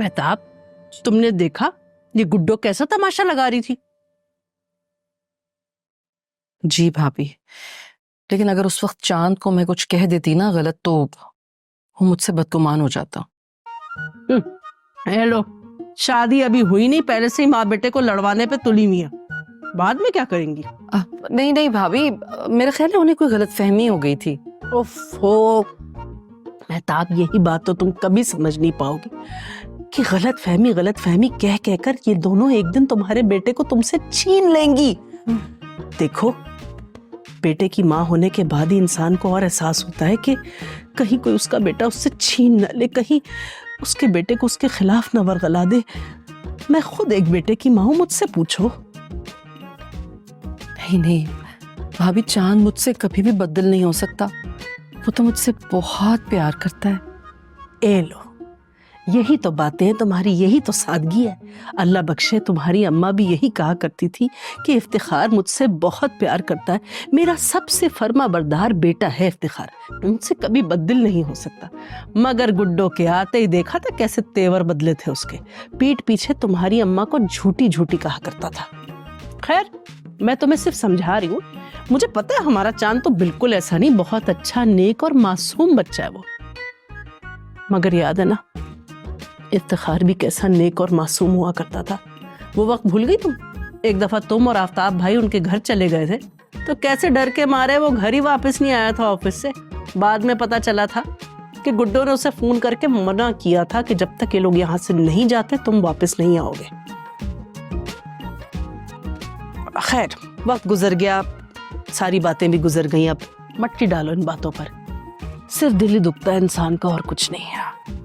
मेहताब, तुमने देखा ये गुड्डो कैसा तमाशा लगा रही थी? जी भाभी, लेकिन अगर उस वक्त चांद को मैं कुछ कह देती ना गलत, तो वो मुझसे बदगुमान हो जाता। हेलो, शादी अभी हुई नहीं, पहले से ही माँ बेटे को लड़वाने पे तुली हुई है। बाद में क्या करेंगी? नहीं नहीं भाभी, मेरा ख्याल है उन्हें कोई गलतफहमी हो गई थी। ओफो मेहताब, यही बात तो तुम कभी समझ नहीं पाओगी कि गलत फहमी कह कहकर ये दोनों एक दिन तुम्हारे बेटे को तुमसे छीन लेंगी। देखो, बेटे की माँ होने के बाद ही इंसान को और एहसास होता है कि कहीं कोई उसका बेटा उससे छीन न ले, कहीं उसके बेटे को उसके खिलाफ न वरगला दे। मैं खुद एक बेटे की माँ हूं, मुझसे पूछो। नहीं नहीं भाभी, चांद मुझसे कभी भी बदल नहीं हो सकता। वो तो मुझसे बहुत प्यार करता है। ए लो, यही तो बातें हैं तुम्हारी, यही तो सादगी है। अल्लाह बख्शे, तुम्हारी अम्मा भी यही कहा करती थी कि इफ्तिखार मुझसे बहुत प्यार करता है, मेरा सबसे फर्मा बरदार बेटा है इफ्तिखार, मुझसे कभी बदल नहीं हो सकता। मगर गुड्डो के आते ही देखा था कैसे तेवर बदले थे उसके। पीठ पीछे तुम्हारी अम्मा को झूठी झूठी कहा करता था। खैर, मैं तुम्हें सिर्फ समझा रही हूँ। मुझे पता है हमारा चांद तो बिल्कुल ऐसा नहीं, बहुत अच्छा, नेक और मासूम बच्चा है वो। मगर याद है ना, इफ्तिखार भी कैसा नेक और मासूम हुआ करता था। वो वक्त भूल गई तुम? एक दफा तुम और आफ्ताब भाई उनके घर चले गए थे, तो कैसे डर के मारे वो घर ही वापस नहीं आया था ऑफिस से। बाद में पता चला था कि गुड्डो ने उसे फोन करके मना किया था कि जब तक ये लोग यहाँ से नहीं जाते तुम वापस नहीं आओगे। खैर, वक्त गुजर गया, सारी बातें भी गुजर गई। अब मट्टी डालो इन बातों पर, सिर्फ दिल ही दुखता है इंसान का, और कुछ नहीं है।